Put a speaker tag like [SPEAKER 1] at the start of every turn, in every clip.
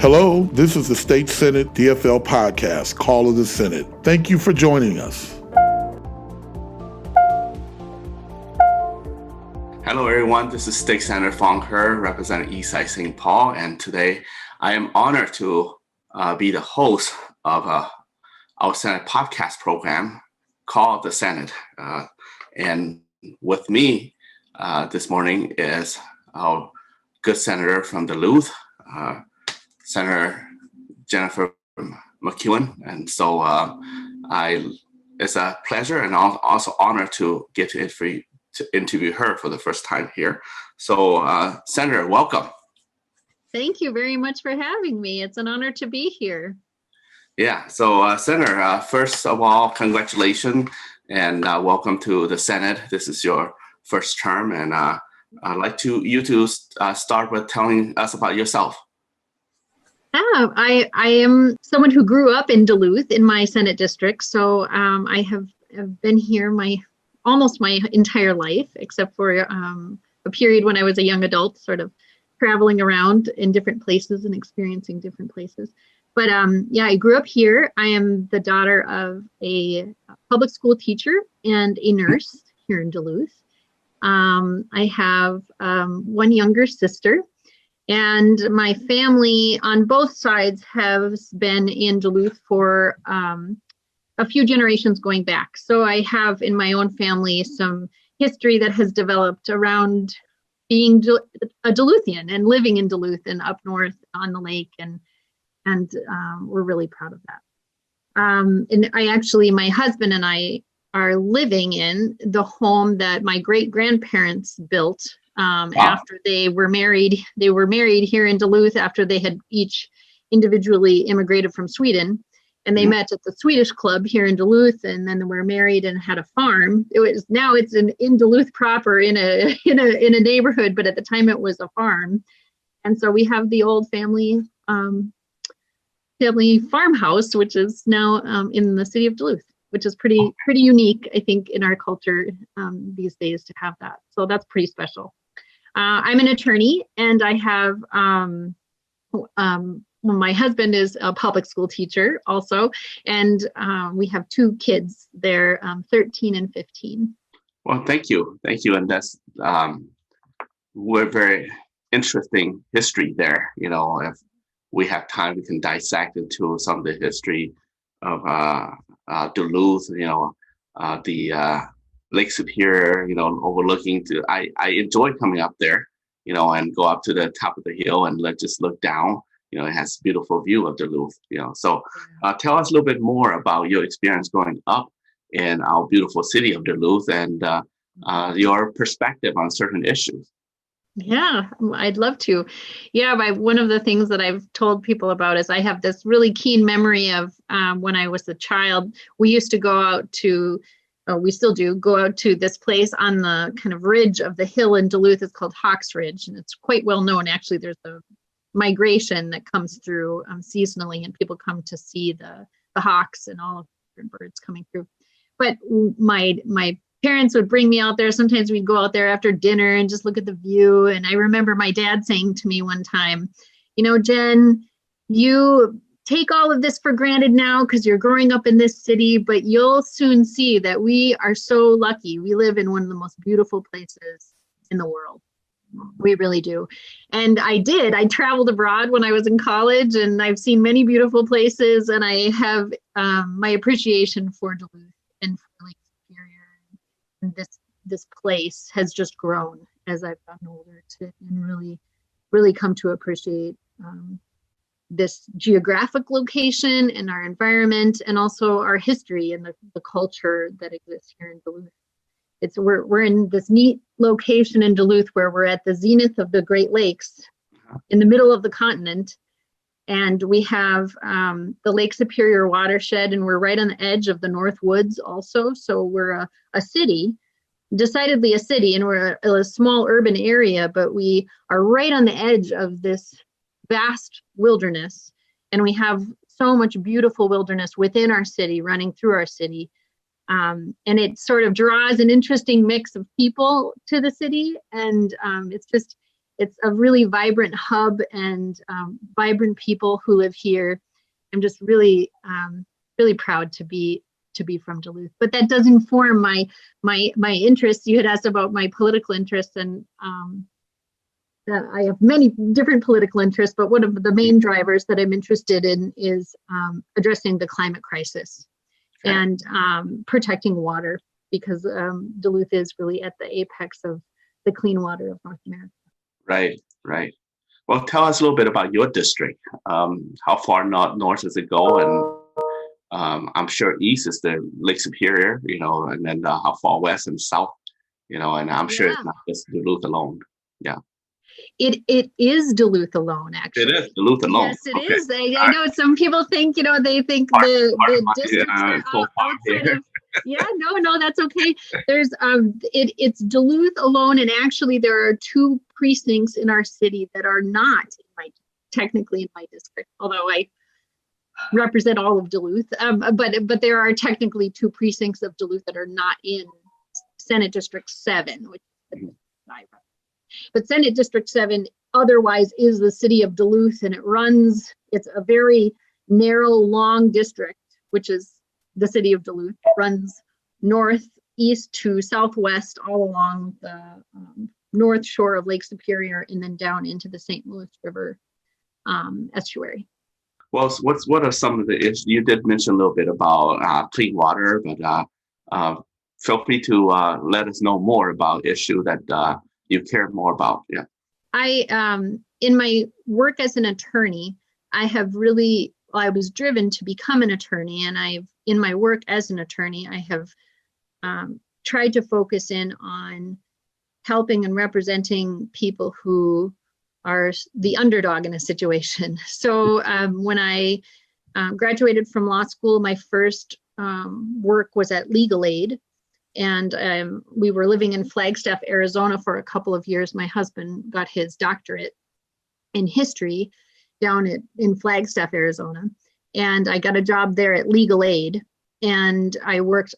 [SPEAKER 1] Hello, this is the State Senate DFL podcast, Call of the Senate. Thank you for joining us.
[SPEAKER 2] Hello, everyone. This is State Senator Fong He, representing Eastside St. Paul, and today I am honored to be the host of our Senate podcast program, Call of the Senate. And with me this morning is our good senator from Duluth, Senator Jennifer McEwen. And so it's a pleasure and also honor to get to interview her for the first time here. So Senator, welcome.
[SPEAKER 3] Thank you very much for having me. It's an honor to be here.
[SPEAKER 2] Yeah, so Senator, first of all, congratulations and welcome to the Senate. This is your first term, and I'd like you to start with telling us about yourself.
[SPEAKER 3] I am someone who grew up in Duluth in my Senate district, so I have been here almost my entire life, except for a period when I was a young adult, sort of traveling around in different places and experiencing different places. But yeah, I grew up here. I am the daughter of a public school teacher and a nurse here in Duluth. I have one younger sister. And my family on both sides has been in Duluth for a few generations going back. So I have in my own family some history that has developed around being a Duluthian and living in Duluth and up north on the lake. And we're really proud of that. And my husband and I are living in the home that my great-grandparents built after they were married. They were married here in Duluth after they had each individually immigrated from Sweden, and they met at the Swedish club here in Duluth, and then they were married and had a farm. It's in Duluth proper in a neighborhood, but at the time it was a farm. And so we have the old family farmhouse, which is now in the city of Duluth, which is pretty unique, I think, in our culture these days to have that. So that's pretty special. I'm an attorney, and I have my husband is a public school teacher also, and we have two kids. They're 13 and 15.
[SPEAKER 2] Well, thank you, and that's we're very interesting history there. You know, if we have time, we can dissect into some of the history of Duluth. You know, the Lake Superior, overlooking to, I enjoy coming up there, and go up to the top of the hill and just look down. It has a beautiful view of Duluth, So tell us a little bit more about your experience growing up in our beautiful city of Duluth and your perspective on certain issues.
[SPEAKER 3] Yeah, I'd love to. Yeah, one of the things that I've told people about is I have this really keen memory of when I was a child. We used to go out to we still do go out to this place on the kind of ridge of the hill in Duluth. It's called Hawks Ridge, and it's quite well known. Actually, there's a migration that comes through seasonally, and people come to see the hawks and all of the different birds coming through. But my parents would bring me out there. Sometimes we'd go out there after dinner and just look at the view. And I remember my dad saying to me one time, Jen, you take all of this for granted now because you're growing up in this city, but you'll soon see that we are so lucky. We live in one of the most beautiful places in the world. We really do. And I did. I traveled abroad when I was in college, and I've seen many beautiful places, and I have my appreciation for Duluth and for Lake Superior. And this place has just grown as I've gotten older and really, really come to appreciate this geographic location and our environment, and also our history and the culture that exists here in Duluth. We're in this neat location in Duluth where we're at the zenith of the Great Lakes in the middle of the continent. And we have the Lake Superior watershed, and we're right on the edge of the North Woods also. So we're a city, decidedly a city, and we're a small urban area, but we are right on the edge of this vast wilderness. And we have so much beautiful wilderness within our city, running through our city. And it sort of draws an interesting mix of people to the city. And it's it's a really vibrant hub and vibrant people who live here. I'm just really proud to be from Duluth. But that does inform my interests. You had asked about my political interests, and I have many different political interests, but one of the main drivers that I'm interested in is addressing the climate crisis and protecting water, because Duluth is really at the apex of the clean water of North America.
[SPEAKER 2] Right, right. Well, tell us a little bit about your district. How far north does it go? And I'm sure east is the Lake Superior, and then how far west and south, and I'm sure it's not just Duluth alone. Yeah.
[SPEAKER 3] It is Duluth alone, actually.
[SPEAKER 2] It is Duluth alone.
[SPEAKER 3] Yes, it is. I know some people think, they think the districts are outside of. Yeah, no, that's okay. There's it's Duluth alone, and actually there are 2 precincts in our city that are not technically in my district, although I represent all of Duluth. But there are technically 2 precincts of Duluth that are not in Senate District 7, which is I run. But Senate District 7 otherwise is the city of Duluth, and it's a very narrow, long district, which is the city of Duluth, runs northeast to southwest all along the north shore of Lake Superior, and then down into the St. Louis River estuary.
[SPEAKER 2] Well, what are some of the issues? You did mention a little bit about clean water, but feel free to let us know more about issue that you care more about. Yeah.
[SPEAKER 3] In my work as an attorney, I was driven to become an attorney, and in my work as an attorney, I have tried to focus in on helping and representing people who are the underdog in a situation. So when I graduated from law school, my first work was at Legal Aid. And we were living in Flagstaff, Arizona for a couple of years. My husband got his doctorate in history down in Flagstaff, Arizona. And I got a job there at Legal Aid. And I worked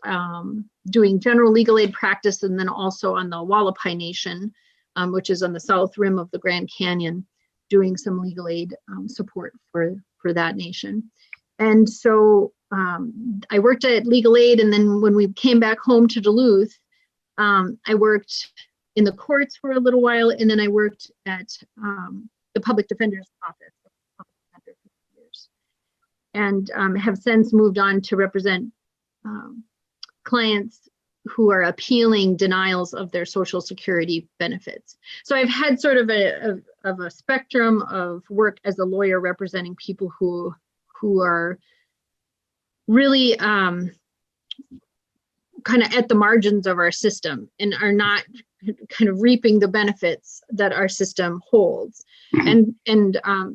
[SPEAKER 3] doing general legal aid practice, and then also on the Wallapai Nation, which is on the south rim of the Grand Canyon, doing some legal aid support for that nation. And so I worked at Legal Aid, and then when we came back home to Duluth, I worked in the courts for a little while, and then I worked at the public defender's office for years, and have since moved on to represent clients who are appealing denials of their Social Security benefits. So I've had sort of a spectrum of work as a lawyer representing people who are really kind of at the margins of our system and are not kind of reaping the benefits that our system holds. And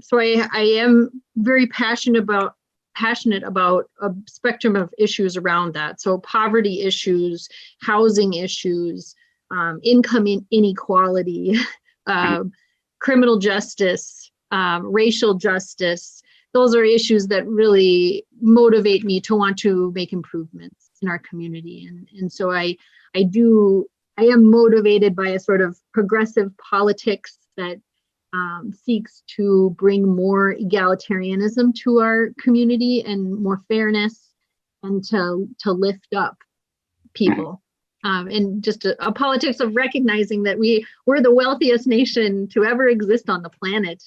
[SPEAKER 3] so I am very passionate about a spectrum of issues around that. So poverty issues, housing issues, income inequality, criminal justice, racial justice. Those are issues that really motivate me to want to make improvements in our community. And so I am motivated by a sort of progressive politics that seeks to bring more egalitarianism to our community and more fairness, and to lift up people. And just a politics of recognizing that we're the wealthiest nation to ever exist on the planet.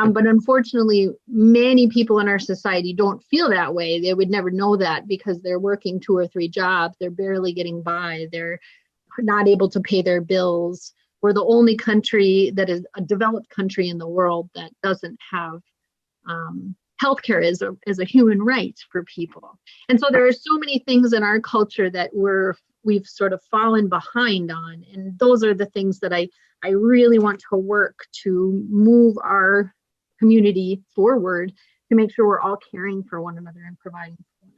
[SPEAKER 3] But unfortunately, many people in our society don't feel that way. They would never know that because they're working 2 or 3 jobs. They're barely getting by. They're not able to pay their bills. We're the only country that is a developed country in the world that doesn't have healthcare as a human right for people. And so there are so many things in our culture that we've sort of fallen behind on. And those are the things that I really want to work to move our community forward, to make sure we're all caring for one another and providing for one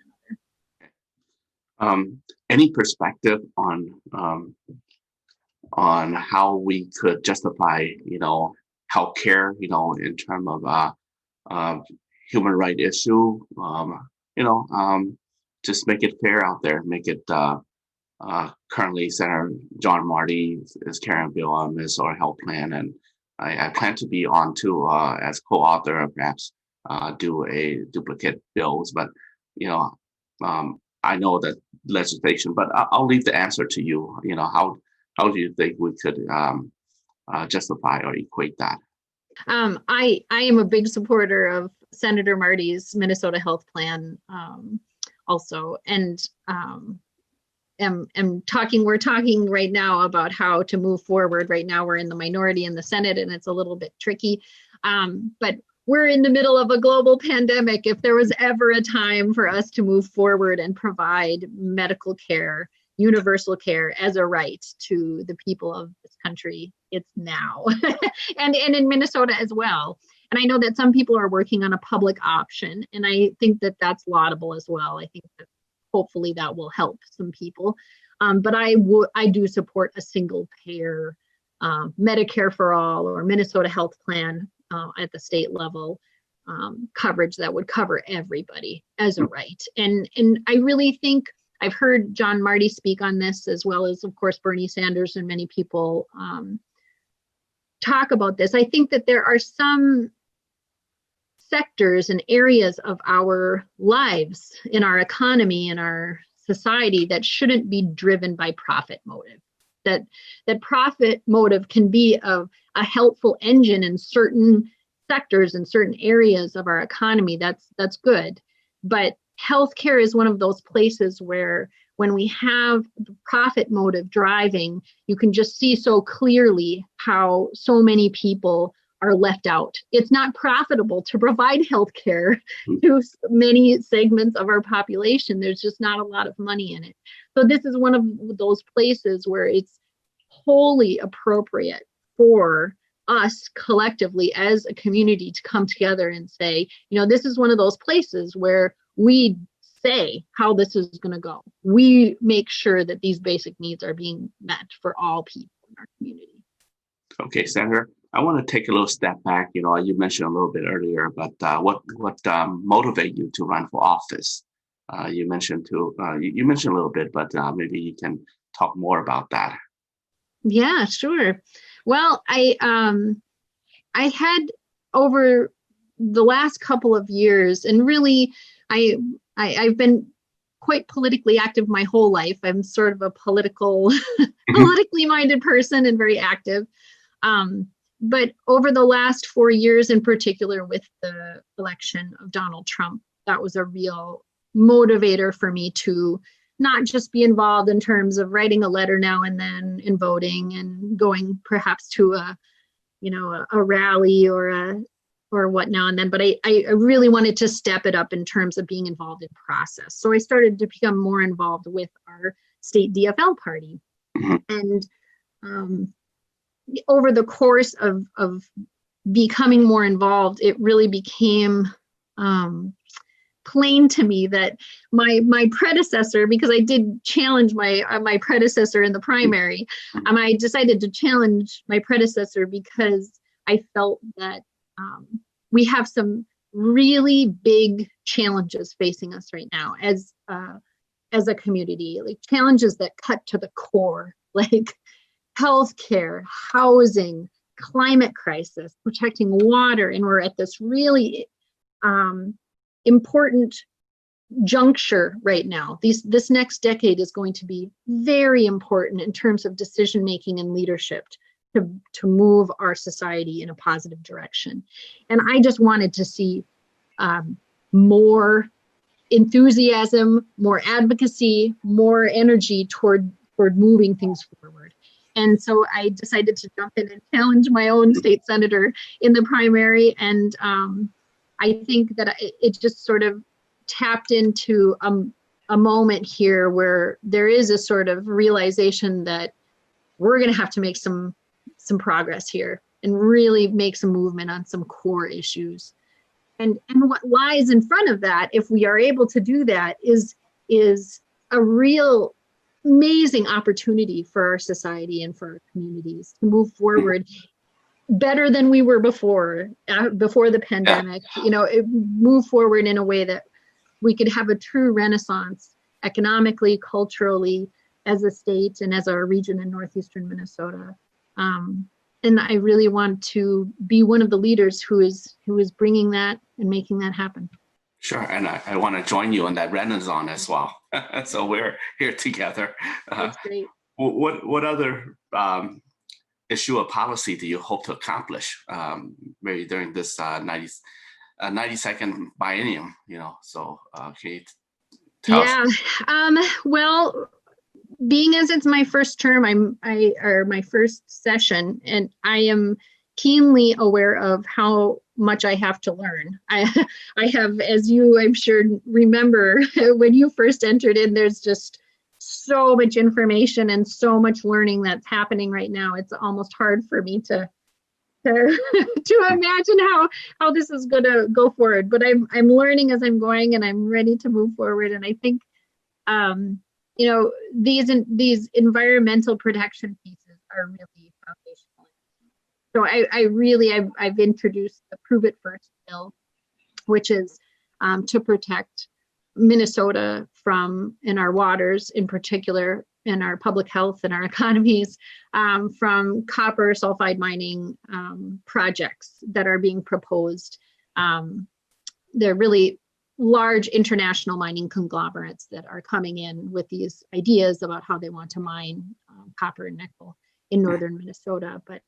[SPEAKER 3] another.
[SPEAKER 2] Any perspective on how we could justify, healthcare, in terms of human right issue, just make it fair out there, make it currently Senator John Marty is carrying a bill on this, or health plan, and I plan to be on too as co-author, perhaps do a duplicate bills. But I know that legislation. But I'll leave the answer to you. How do you think we could justify or equate that?
[SPEAKER 3] I am a big supporter of Senator Marty's Minnesota Health Plan also, and we're talking right now about how to move forward. Right now we're in the minority in the Senate and it's a little bit tricky, but we're in the middle of a global pandemic. If there was ever a time for us to move forward and provide medical care, universal care as a right to the people of this country, it's now. and in Minnesota as well. And I know that some people are working on a public option, and I think that that's laudable as well. I think that hopefully that will help some people. But I do support a single payer Medicare for all or Minnesota Health Plan at the state level coverage that would cover everybody as a right. And I really think I've heard John Marty speak on this, as well as, of course, Bernie Sanders and many people talk about this. I think that there are some sectors and areas of our lives, in our economy, in our society, that shouldn't be driven by profit motive. That profit motive can be a helpful engine in certain sectors and certain areas of our economy. That's good. But healthcare is one of those places where when we have the profit motive driving, you can just see so clearly how so many people are left out. It's not profitable to provide healthcare to many segments of our population. There's just not a lot of money in it. So this is one of those places where it's wholly appropriate for us collectively as a community to come together and say, this is one of those places where we say how this is going to go. We make sure that these basic needs are being met for all people in our community.
[SPEAKER 2] Okay, Senator, I want to take a little step back. You mentioned a little bit earlier, but what motivated you to run for office? You mentioned you mentioned a little bit, but maybe you can talk more about that.
[SPEAKER 3] Yeah, sure. Well, I had over the last couple of years, and really, I've been quite politically active my whole life. I'm sort of a politically minded person and very active. But over the last 4 years, in particular, with the election of Donald Trump, that was a real motivator for me to not just be involved in terms of writing a letter now and then and voting and going perhaps to a rally or what now and then, but I really wanted to step it up in terms of being involved in process. So I started to become more involved with our state DFL party. And over the course of becoming more involved, it really became plain to me that my predecessor, because I did challenge my predecessor in the primary, I decided to challenge my predecessor because I felt that we have some really big challenges facing us right now as a community, like challenges that cut to the core, like healthcare, housing, climate crisis, protecting water. And we're at this really important juncture right now. This next decade is going to be very important in terms of decision making and leadership to move our society in a positive direction. And I just wanted to see more enthusiasm, more advocacy, more energy toward moving things forward. And so I decided to jump in and challenge my own state senator in the primary. And I think that it just sort of tapped into a moment here where there is a sort of realization that we're going to have to make some progress here and really make some movement on some core issues. And what lies in front of that, if we are able to do that, is a real amazing opportunity for our society and for our communities to move forward better than we were before the pandemic. Move forward in a way that we could have a true renaissance economically, culturally, as a state and as our region in northeastern Minnesota. and I really want to be one of the leaders who is bringing that and making that happen.
[SPEAKER 2] Sure, and I want to join you on that renaissance as well. So we're here together.
[SPEAKER 3] That's great.
[SPEAKER 2] What other issue or policy do you hope to accomplish maybe during this 92nd biennium? So can you tell us?
[SPEAKER 3] Well, being as it's my first term, or my first session, and I am keenly aware of how much I have to learn. I have, as you, I'm sure, remember when you first entered in, there's just so much information and so much learning that's happening right now. It's almost hard for me to imagine how this is going to go forward. But I'm learning as I'm going, and I'm ready to move forward. And I think, these environmental protection pieces are really foundational. So I've introduced the Prove It First bill, which is to protect Minnesota in our waters, in particular, in our public health and our economies, from copper sulfide mining projects that are being proposed. They're really large international mining conglomerates that are coming in with these ideas about how they want to mine copper and nickel in northern Minnesota. But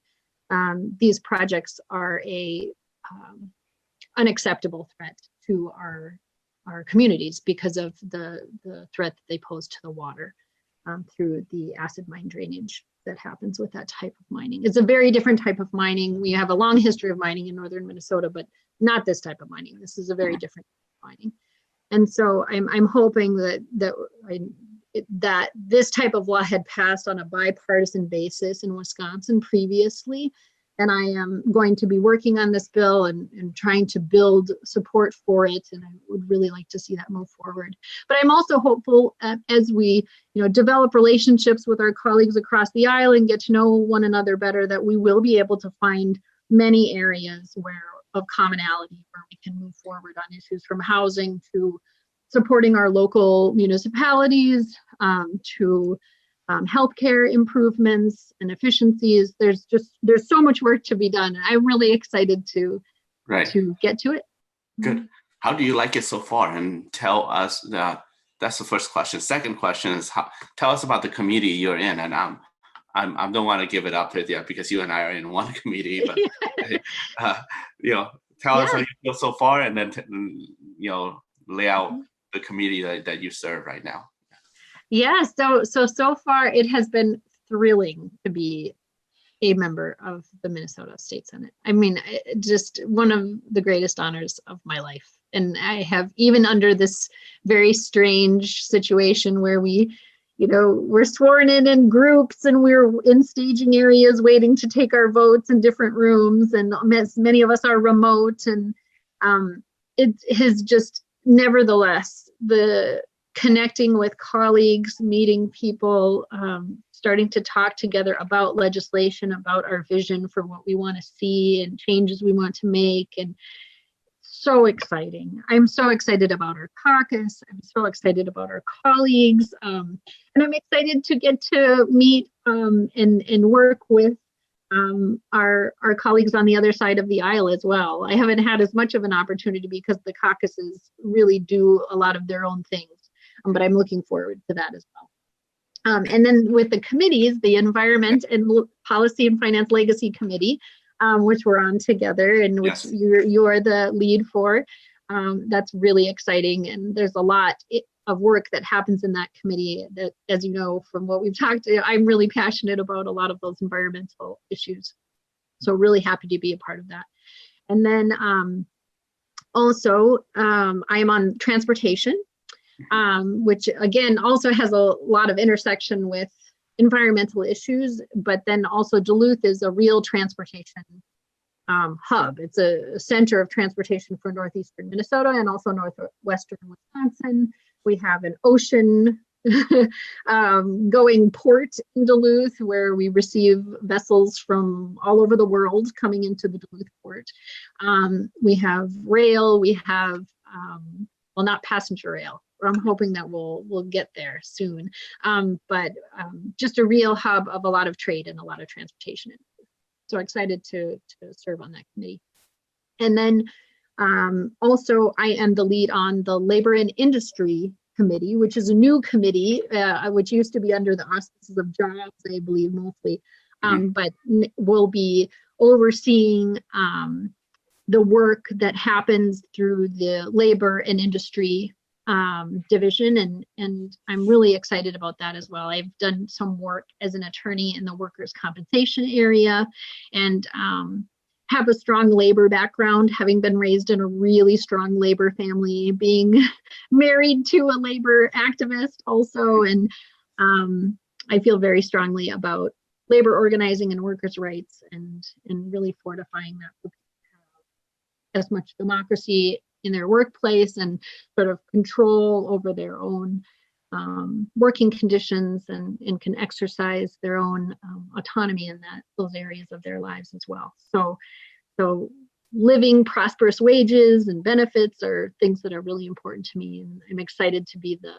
[SPEAKER 3] these projects are a unacceptable threat to our communities because of the threat that they pose to the water through the acid mine drainage that happens with that type of mining. It's a very different type of mining. We have a long history of mining in northern Minnesota, but not this type of mining. This is a very different type of mining. And so I'm hoping that this type of law had passed on a bipartisan basis in Wisconsin previously. And I am going to be working on this bill and trying to build support for it. And I would really like to see that move forward. But I'm also hopeful as we develop relationships with our colleagues across the aisle and get to know one another better, that we will be able to find many areas of commonality where we can move forward on issues, from housing to supporting our local municipalities, to healthcare improvements and efficiencies. There's so much work to be done. I'm really excited to get to it.
[SPEAKER 2] Good. How do you like it so far? And tell us that's the first question. Second question is, tell us about the committee you're in. And I don't want to give it up yet because you and I are in one committee, but tell us how you feel so far, and then lay out the committee that you serve right now.
[SPEAKER 3] Yeah, so far it has been thrilling to be a member of the Minnesota State Senate. I mean, just one of the greatest honors of my life. And I have, even under this very strange situation where we're sworn in groups, and we're in staging areas waiting to take our votes in different rooms, and many of us are remote, and it has just, nevertheless, the connecting with colleagues, meeting people, starting to talk together about legislation, about our vision for what we want to see and changes we want to make. And so exciting. I'm so excited about our caucus. I'm so excited about our colleagues. And I'm excited to get to meet and work with our colleagues on the other side of the aisle as well. I haven't had as much of an opportunity because the caucuses really do a lot of their own things. But I'm looking forward to that as well. And then with the committees, the Environment and Policy and Finance Legacy Committee, which we're on together, and which you are the lead for, that's really exciting. And there's a lot of work that happens in that committee that, as you know, from what we've talked, I'm really passionate about a lot of those environmental issues. So really happy to be a part of that. And then also I am on transportation, which again also has a lot of intersection with environmental issues, but then also Duluth is a real transportation hub. It's a center of transportation for northeastern Minnesota and also northwestern Wisconsin. We have an ocean going port in Duluth where we receive vessels from all over the world coming into the Duluth port. We have rail, we have, well, not passenger rail. I'm hoping that we'll get there soon. But just a real hub of a lot of trade and a lot of transportation. so excited to serve on that committee. And then also I am the lead on the Labor and Industry Committee, which is a new committee, which used to be under the auspices of jobs, I believe, mostly, but will be overseeing the work that happens through the Labor and Industry division, and I'm really excited about that as well. I've done some work as an attorney in the workers' compensation area, and have a strong labor background, having been raised in a really strong labor family, being married to a labor activist also, and I feel very strongly about labor organizing and workers' rights, and really fortifying that for people to have as much democracy in their workplace and sort of control over their own working conditions, and can exercise their own autonomy in those areas of their lives as well. So living prosperous wages and benefits are things that are really important to me, and I'm excited to be the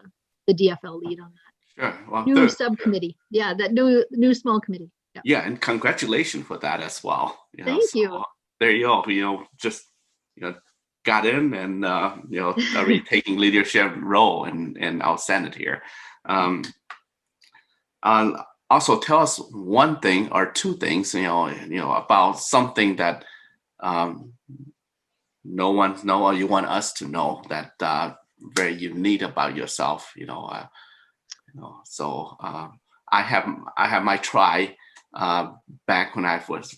[SPEAKER 3] DFL lead on that.
[SPEAKER 2] Sure. Well,
[SPEAKER 3] new subcommittee. Yeah, that new small committee.
[SPEAKER 2] Yeah, and congratulations for that as well.
[SPEAKER 3] Thank you.
[SPEAKER 2] There you go. Just got in and already taking leadership role in our Senate here. Also, tell us one thing or two things, about something that no one know, or you want us to know, that very unique about yourself. So I have my try back when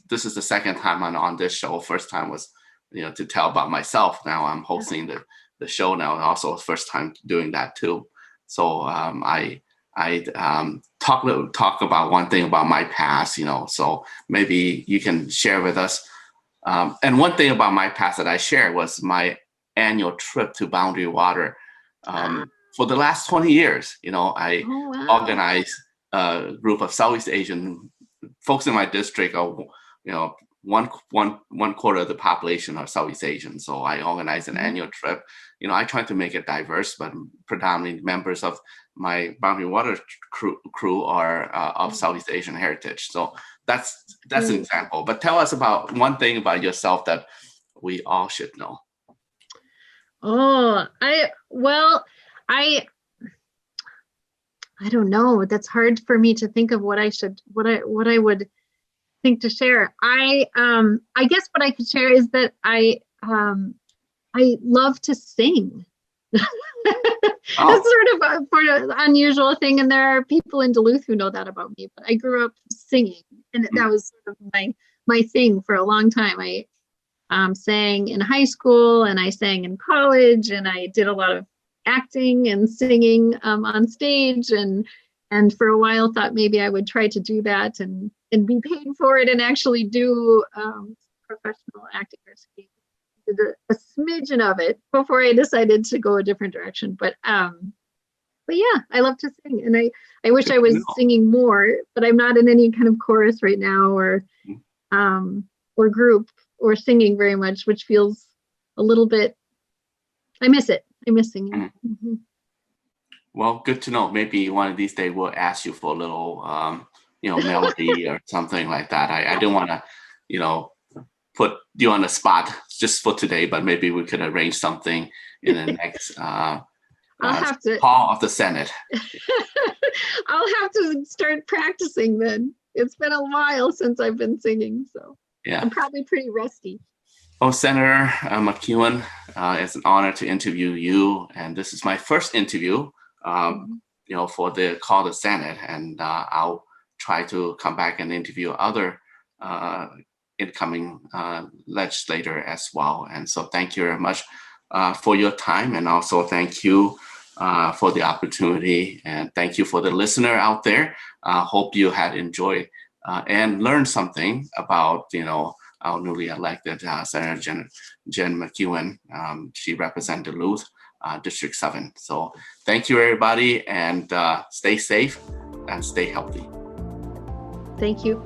[SPEAKER 2] this is the second time I'm on this show. First time was to tell about myself. Now I'm hosting the show now, and also first time doing that too. So I talk about one thing about my past, so maybe you can share with us. And one thing about my past that I shared was my annual trip to Boundary Water. For the last 20 years, I organized a group of Southeast Asian folks in my district. One quarter of the population are Southeast Asian. So I organized an annual trip. I tried to make it diverse, but predominantly members of my Boundary Water crew are of Southeast Asian heritage. So that's an example. But tell us about one thing about yourself that we all should know.
[SPEAKER 3] Oh, I don't know. That's hard for me to think of what I would think to share. I guess what I could share is that I love to sing. That's sort of an unusual thing, and there are people in Duluth who know that about me. But I grew up singing, and that was sort of my thing for a long time. I sang in high school, and I sang in college, and I did a lot of acting and singing on stage, and for a while thought maybe I would try to do that and be paid for it and actually do professional acting or singing. Did a smidgen of it before I decided to go a different direction. But yeah, I love to sing, and I wish I was singing more, but I'm not in any kind of chorus right now or group or singing very much, which feels a little bit. I miss it. I miss singing. Mm-hmm.
[SPEAKER 2] Well, good to know. Maybe one of these days we'll ask you for a little, melody or something like that. I don't want to, put you on the spot just for today, but maybe we could arrange something in the next I'll have to call of the Senate.
[SPEAKER 3] I'll have to start practicing then. It's been a while since I've been singing, so yeah, I'm probably pretty rusty.
[SPEAKER 2] Oh, Senator McEwen, it's an honor to interview you, and this is my first interview, for the Call the Senate, and I'll try to come back and interview other incoming legislator as well. And so thank you very much for your time, and also thank you for the opportunity, and thank you for the listener out there. Hope you had enjoyed and learned something about our newly elected Senator Jen McEwen. She represents Duluth District 7. So thank you, everybody, and stay safe and stay healthy.
[SPEAKER 3] Thank you.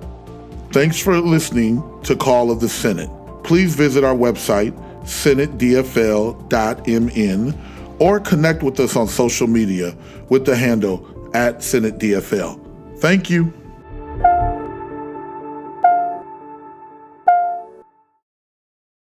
[SPEAKER 1] Thanks for listening to Call of the Senate. Please visit our website, senatedfl.mn, or connect with us on social media with the handle @SenateDFL. Thank you.